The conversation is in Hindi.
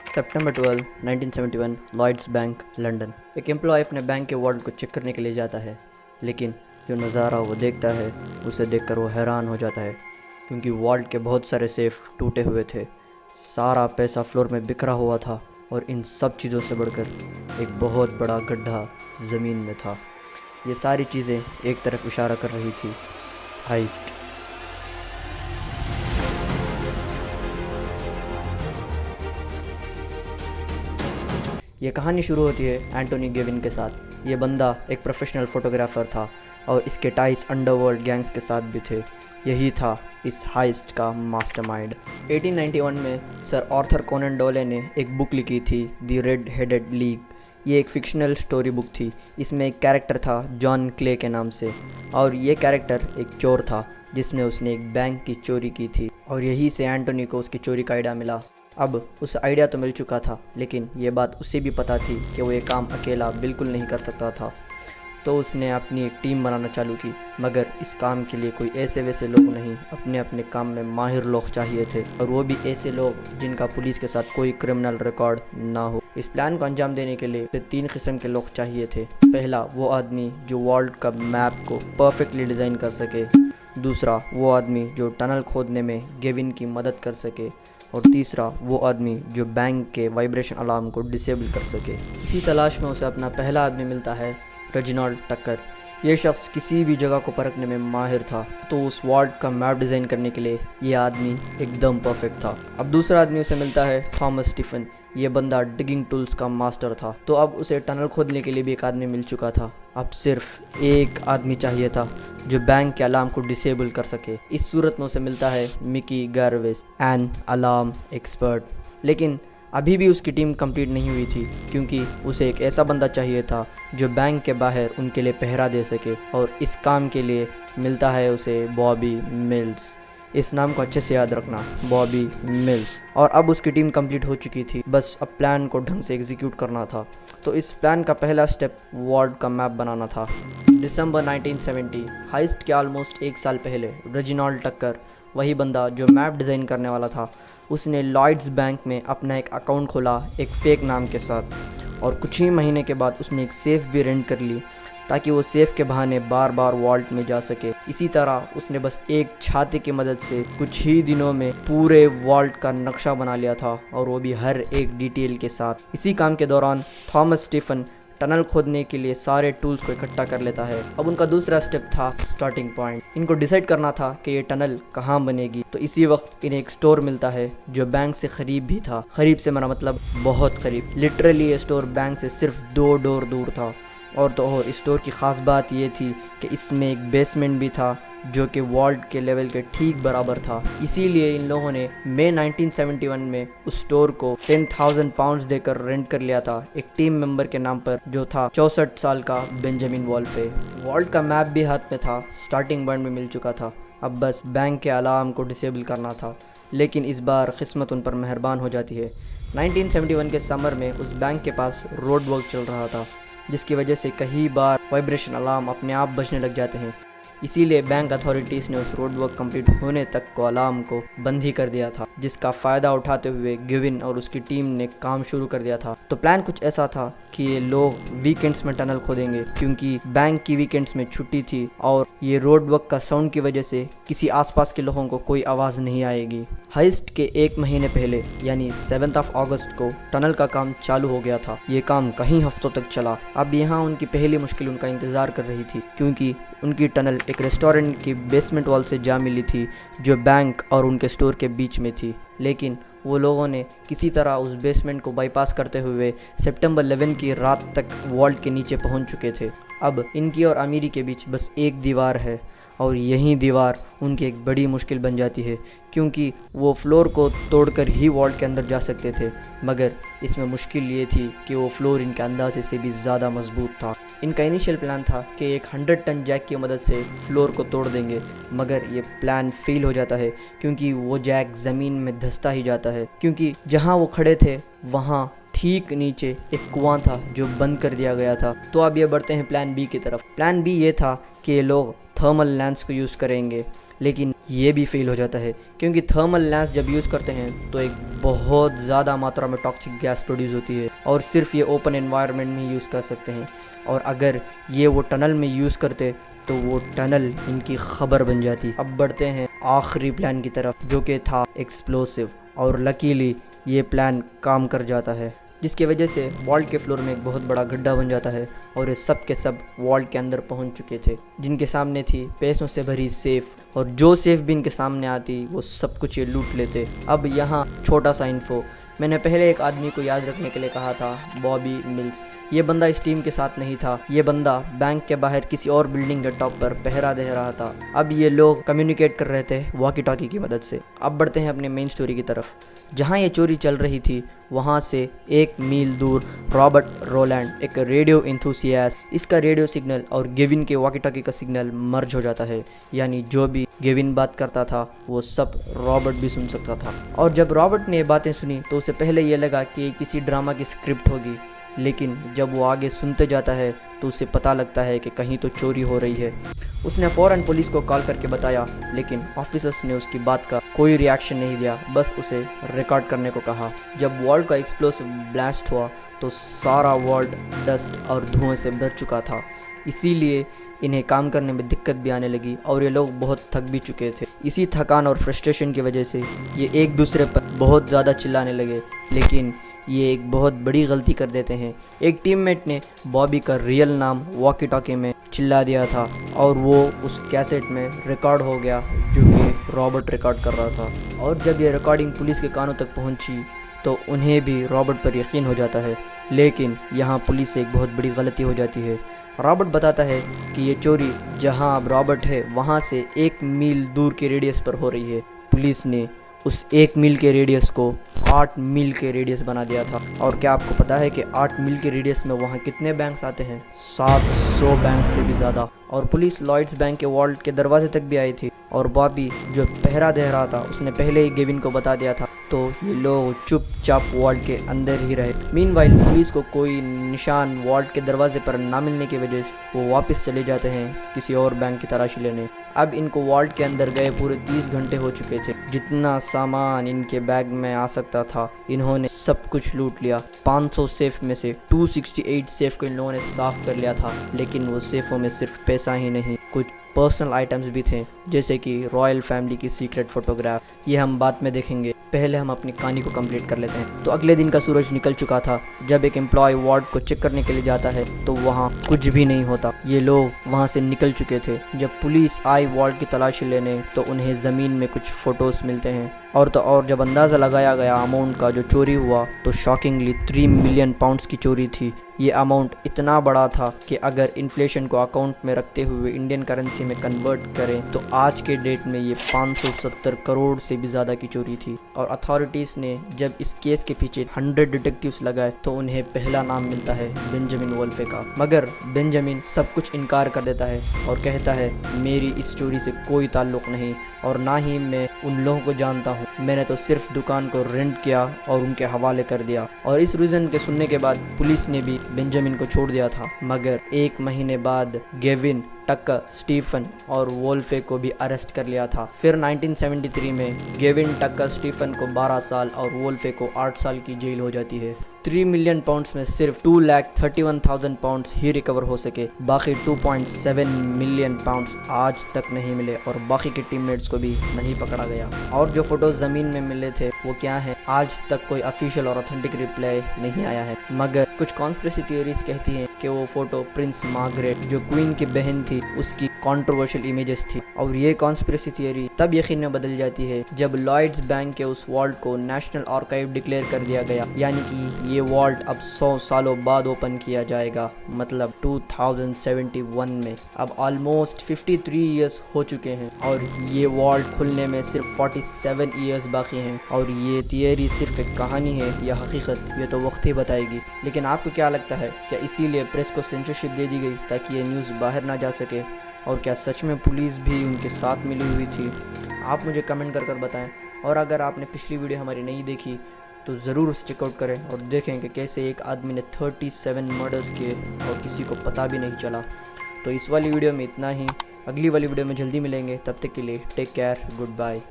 सितंबर 12, 1971, लॉयड्स बैंक, लंदन। एक एम्प्लॉय अपने बैंक के वार्ड को चेक करने के लिए जाता है, लेकिन जो नज़ारा वो देखता है उसे देखकर वो हैरान हो जाता है, क्योंकि वार्ड के बहुत सारे सेफ टूटे हुए थे, सारा पैसा फ्लोर में बिखरा हुआ था और इन सब चीज़ों से बढ़कर एक बहुत बड़ा गड्ढा ज़मीन में था। ये सारी चीज़ें एक तरफ इशारा कर रही थी, हाइस्ट। ये कहानी शुरू होती है एंटोनी गेविन के साथ। ये बंदा एक प्रोफेशनल फोटोग्राफर था और इसके टाइज अंडरवर्ल्ड गैंग्स के साथ भी थे। यही था इस हाइस्ट का मास्टरमाइंड। 1891 में सर आर्थर कोनन डॉयले ने एक बुक लिखी थी, द रेड हेडेड लीग। ये एक फिक्शनल स्टोरी बुक थी। इसमें एक कैरेक्टर था जॉन क्ले के नाम से, और ये कैरेक्टर एक चोर था जिसने उसने एक बैंक की चोरी की थी, और यही से एंटोनी को उसकी चोरी का आइडिया मिला। अब उस आइडिया तो मिल चुका था, लेकिन ये बात उसे भी पता थी कि वो ये काम अकेला बिल्कुल नहीं कर सकता था। तो उसने अपनी एक टीम बनाना चालू की, मगर इस काम के लिए कोई ऐसे वैसे लोग नहीं, अपने अपने काम में माहिर लोग चाहिए थे, और वो भी ऐसे लोग जिनका पुलिस के साथ कोई क्रिमिनल रिकॉर्ड ना हो। इस प्लान को अंजाम देने के लिए 3 किस्म के लोग चाहिए थे। पहला, वो आदमी जो वर्ल्ड का मैप को परफेक्टली डिज़ाइन कर सके। दूसरा, वो आदमी जो टनल खोदने में गेविन की मदद कर सके। और तीसरा, वो आदमी जो बैंक के वाइब्रेशन अलार्म को डिसेबल कर सके। इसी तलाश में उसे अपना पहला आदमी मिलता है, रेजिनाल्ड टक्कर। ये शख्स किसी भी जगह को परखने में माहिर था, तो उस वार्ड का मैप डिज़ाइन करने के लिए ये आदमी एकदम परफेक्ट था। अब दूसरा आदमी उसे मिलता है, थॉमस स्टीफन। ये बंदा डिगिंग टूल्स का मास्टर था, तो अब उसे टनल खोदने के लिए भी एक आदमी मिल चुका था। अब सिर्फ एक आदमी चाहिए था जो बैंक के अलार्म को डिसेबल कर सके। इस सूरत में उसे मिलता है मिकी गारवेस, एन अलार्म एक्सपर्ट। लेकिन अभी भी उसकी टीम कंप्लीट नहीं हुई थी, क्योंकि उसे एक ऐसा बंदा चाहिए था जो बैंक के बाहर उनके लिए पहरा दे सके, और इस काम के लिए मिलता है उसे बॉबी मिल्स। इस नाम को अच्छे से याद रखना, बॉबी मिल्स। और अब उसकी टीम कंप्लीट हो चुकी थी, बस अब प्लान को ढंग से एग्जीक्यूट करना था। तो इस प्लान का पहला स्टेप वार्ड का मैप बनाना था। दिसंबर 1970, हाइस्ट के ऑलमोस्ट 1 साल पहले, रेजिनाल्ड टक्कर, वही बंदा जो मैप डिज़ाइन करने वाला था, उसने लॉयड्स बैंक में अपना एक अकाउंट खोला एक फेक नाम के साथ, और कुछ ही महीने के बाद उसने एक सेफ भी रेंट कर ली, ताकि वो सेफ के बहाने बार बार वॉल्ट में जा सके। इसी तरह उसने बस एक छाते की मदद से कुछ ही दिनों में पूरे वॉल्ट का नक्शा बना लिया था, और वो भी हर एक डिटेल के साथ। इसी काम के दौरान थॉमस स्टीफन टनल खोदने के लिए सारे टूल्स को इकट्ठा कर लेता है। अब उनका दूसरा स्टेप था स्टार्टिंग पॉइंट। इनको डिसाइड करना था कि ये टनल कहाँ बनेगी। तो इसी वक्त इन्हें एक स्टोर मिलता है जो बैंक से करीब भी था। करीब से मेरा मतलब बहुत करीब। लिटरली ये स्टोर बैंक से सिर्फ 2 डोर दूर था। और तो और स्टोर की ख़ास बात ये थी कि इसमें एक बेसमेंट भी था जो कि वॉल्ट के लेवल के ठीक बराबर था। इसीलिए इन लोगों ने मई 1971 में उस स्टोर को 10,000 पाउंड्स देकर रेंट कर लिया था, एक टीम मेंबर के नाम पर जो था 64 साल का बेंजामिन वॉल्फे। वॉल्ट का मैप भी हाथ में था, स्टार्टिंग पॉइंट में मिल चुका था। अब बस बैंक के अलार्म को डिसेबल करना था। लेकिन इस बार किस्मत उन पर मेहरबान हो जाती है। 1971 के समर में उस बैंक के पास रोड वर्क चल रहा था, जिसकी वजह से कई बार वाइब्रेशन अलार्म अपने आप बजने लग जाते हैं। इसीलिए बैंक अथॉरिटीज़ ने उस रोड वर्क कंप्लीट होने तक को अलार्म को बंद ही कर दिया था, जिसका फ़ायदा उठाते हुए गिविन और उसकी टीम ने काम शुरू कर दिया था। तो प्लान कुछ ऐसा था कि ये लोग वीकेंड्स में टनल खोदेंगे, क्योंकि बैंक की वीकेंड्स में छुट्टी थी, और ये रोड वर्क का साउंड की वजह से किसी आसपास के लोगों को कोई आवाज़ नहीं आएगी। हाइस्ट के 1 महीने पहले यानी 7 अगस्त को टनल का काम चालू हो गया था। ये काम कई हफ्तों तक चला। अब यहाँ उनकी पहली मुश्किल उनका इंतज़ार कर रही थी, क्योंकि उनकी टनल एक रेस्टोरेंट की बेसमेंट वॉल से जा मिली थी जो बैंक और उनके स्टोर के बीच में थी। लेकिन वो लोगों ने किसी तरह उस बेसमेंट को बाईपास करते हुए सितंबर 11 की रात तक वॉल्ट के नीचे पहुंच चुके थे। अब इनकी और अमीरी के बीच बस एक दीवार है, और यही दीवार उनकी एक बड़ी मुश्किल बन जाती है, क्योंकि वो फ्लोर को तोड़कर ही वॉल्ट के अंदर जा सकते थे। मगर इसमें मुश्किल ये थी कि वो फ्लोर इनके अंदाजे से भी ज़्यादा मजबूत था। इनका इनिशियल प्लान था कि एक 100 टन जैक की मदद से फ्लोर को तोड़ देंगे, मगर ये प्लान फेल हो जाता है, क्योंकि वो जैक ज़मीन में धंसता ही जाता है। क्योंकि जहाँ वो खड़े थे वहाँ ठीक नीचे एक कुआं था जो बंद कर दिया गया था। तो अब ये बढ़ते हैं प्लान बी की तरफ। प्लान बी ये था कि ये लोग थर्मल लैंप्स को यूज़ करेंगे, लेकिन ये भी फेल हो जाता है, क्योंकि थर्मल लैंस जब यूज़ करते हैं तो एक बहुत ज़्यादा मात्रा में टॉक्सिक गैस प्रोड्यूस होती है और सिर्फ ये ओपन एनवायरनमेंट में यूज़ कर सकते हैं। और अगर ये वो टनल में यूज़ करते तो वो टनल इनकी खबर बन जाती। अब बढ़ते हैं आखिरी प्लान की तरफ, जो कि था एक्सप्लोसिव, और लकीली ये प्लान काम कर जाता है, जिसकी वजह से वॉल्ट के फ्लोर में एक बहुत बड़ा गड्ढा बन जाता है और ये सब के सब वॉल्ट के अंदर पहुंच चुके थे, जिनके सामने थी पैसों से भरी सेफ, और जो सेफ भी इनके सामने आती वो सब कुछ ये लूट लेते। अब यहाँ छोटा सा इन्फो, मैंने पहले एक आदमी को याद रखने के लिए कहा था, बॉबी मिल्स। ये बंदा इस टीम के साथ नहीं था, ये बंदा बैंक के बाहर किसी और बिल्डिंग के टॉप पर पहरा दे रहा था। अब ये लोग कम्युनिकेट कर रहे थे वॉकी टॉकी की मदद से। अब बढ़ते हैं अपने मेन स्टोरी की तरफ। जहाँ ये चोरी चल रही थी वहाँ से 1 मील दूर रॉबर्ट रोलैंड, एक रेडियो एंथुसियास्ट, इसका रेडियो सिग्नल और गेविन के वॉकी टॉकी का सिग्नल मर्ज हो जाता है, यानी जो भी गेविन बात करता था वो सब रॉबर्ट भी सुन सकता था। और जब रॉबर्ट ने ये बातें सुनी तो उसे पहले ये लगा कि ये किसी ड्रामा की स्क्रिप्ट होगी, लेकिन जब वो आगे सुनते जाता है तो उसे पता लगता है कि कहीं तो चोरी हो रही है। उसने फ़ौरन पुलिस को कॉल करके बताया, लेकिन ऑफिसर्स ने उसकी बात का कोई रिएक्शन नहीं दिया, बस उसे रिकॉर्ड करने को कहा। जब वॉल्ट का एक्सप्लोसिव ब्लास्ट हुआ तो सारा वॉल्ट डस्ट और धुएं से भर चुका था, इसीलिए इन्हें काम करने में दिक्कत भी आने लगी और ये लोग बहुत थक भी चुके थे। इसी थकान और फ्रस्ट्रेशन की वजह से ये एक दूसरे पर बहुत ज़्यादा चिल्लाने लगे, लेकिन ये एक बहुत बड़ी गलती कर देते हैं। एक टीममेट ने बॉबी का रियल नाम वॉकी टॉकी में चिल्ला दिया था और वो उस कैसेट में रिकॉर्ड हो गया, जो कि रॉबर्ट रिकॉर्ड कर रहा था। और जब ये रिकॉर्डिंग पुलिस के कानों तक पहुंची तो उन्हें भी रॉबर्ट पर यकीन हो जाता है, लेकिन यहाँ पुलिस से एक बहुत बड़ी गलती हो जाती है। रॉबर्ट बताता है कि ये चोरी जहाँ अब रॉबर्ट है वहाँ से 1 मील दूर के रेडियस पर हो रही है। पुलिस ने उस 1 मील के रेडियस को 8 मील के रेडियस बना दिया था। और क्या आपको पता है कि 8 मील के रेडियस में वहाँ कितने बैंक्स आते हैं? 700 बैंक से भी ज़्यादा। और पुलिस लॉयड्स बैंक के वॉल्ट के दरवाजे तक भी आई थी, और बॉबी जो पहरा दे रहा था उसने पहले ही गेविन को बता दिया था, तो ये लोग चुपचाप वॉल्ट के अंदर ही रहे। मीनवाइल पुलिस को कोई निशान वॉल्ट के दरवाजे पर ना मिलने की वजह से वो वापस चले जाते हैं किसी और बैंक की तलाशी लेने। अब इनको वॉल्ट के अंदर गए पूरे 30 घंटे हो चुके थे। जितना सामान इनके बैग में आ सकता था इन्होंने सब कुछ लूट लिया। 500 सेफ में से 268 सेफ को इन लोगों ने साफ कर लिया था, लेकिन वो सेफों में सिर्फ पैसा ही नहीं, कुछ पर्सनल आइटम्स भी थे, जैसे कि रॉयल फैमिली की सीक्रेट फोटोग्राफ। ये हम बाद में देखेंगे, पहले हम अपनी कहानी को कंप्लीट कर लेते हैं। तो अगले दिन का सूरज निकल चुका था। जब एक एम्प्लॉय वार्ड को चेक करने के लिए जाता है तो वहाँ कुछ भी नहीं होता। ये लोग वहाँ से निकल चुके थे। जब पुलिस आई वार्ड की तलाशी लेने तो उन्हें ज़मीन में कुछ फ़ोटोज़ मिलते हैं। और तो और जब अंदाज़ा लगाया गया अमाउंट का जो चोरी हुआ तो शॉकिंगली 3 मिलियन पाउंड्स की चोरी थी। ये अमाउंट इतना बड़ा था कि अगर इन्फ्लेशन को अकाउंट में रखते हुए इंडियन करेंसी में कन्वर्ट करें तो आज के डेट में ये 570 करोड़ से भी ज़्यादा की चोरी थी। और अथॉरिटीज़ ने जब इस केस के पीछे 100 डिटेक्टिव्स लगाए तो उन्हें पहला नाम मिलता है बेंजामिन वोल्फे का। मगर बेंजामिन सब कुछ इनकार कर देता है और कहता है मेरी इस चोरी से कोई ताल्लुक़ नहीं और ना ही मैं उन लोगों को जानता हूँ, मैंने तो सिर्फ दुकान को रेंट किया और उनके हवाले कर दिया। और इस रीज़न के सुनने के बाद पुलिस ने भी बेंजामिन को छोड़ दिया था। मगर 1 महीने बाद गेविन, टक्कर, स्टीफन और वोल्फे को भी अरेस्ट कर लिया था। फिर 1973 में गेविन, टक्कर, स्टीफन को 12 साल और वोल्फे को 8 साल की जेल हो जाती है। 3 मिलियन पाउंड्स में सिर्फ 2,31,000 पाउंड्स ही रिकवर हो सके, बाकी 2.7 मिलियन पाउंड्स आज तक नहीं मिले और बाकी के टीममेट्स को भी नहीं पकड़ा गया। और जो फोटो ज़मीन में मिले थे वो क्या है, आज तक कोई ऑफिशियल और ऑथेंटिक रिप्लाई नहीं आया है। मगर कुछ कॉन्स्पिरेसी थियरीज कहती हैं कि वो फोटो प्रिंस मार्गरेट जो क्वीन की बहन थी उसकी कंट्रोवर्शियल इमेजेस थी। और ये कॉन्स्पिरेसी थियरी तब यकीन में बदल जाती है जब लॉयड्स बैंक के उस वॉल्ट को नेशनल आर्काइव डिक्लेयर कर दिया गया, यानी कि ये वॉल्ट अब 100 सालों बाद ओपन किया जाएगा, मतलब 2071 में। अब ऑलमोस्ट 53 ईयर्स हो चुके हैं और ये वॉल्ट खुलने में सिर्फ 47 ईयर्स बाकी हैं। और ये थियरी सिर्फ एक कहानी है या हकीकत, ये तो वक्त ही बताएगी। लेकिन आपको क्या लगता है, क्या इसीलिए प्रेस को सेंसरशिप दे दी गई ताकि ये न्यूज़ बाहर ना जा सके? और क्या सच में पुलिस भी उनके साथ मिली हुई थी? आप मुझे कमेंट कर बताएं। और अगर आपने पिछली वीडियो हमारी नहीं देखी तो ज़रूर उसे चेकआउट करें और देखें कि कैसे एक आदमी ने 37 मर्डर्स किए और किसी को पता भी नहीं चला। तो इस वाली वीडियो में इतना ही। अगली वाली वीडियो में जल्दी मिलेंगे, तब तक के लिए टेक केयर, गुड बाय।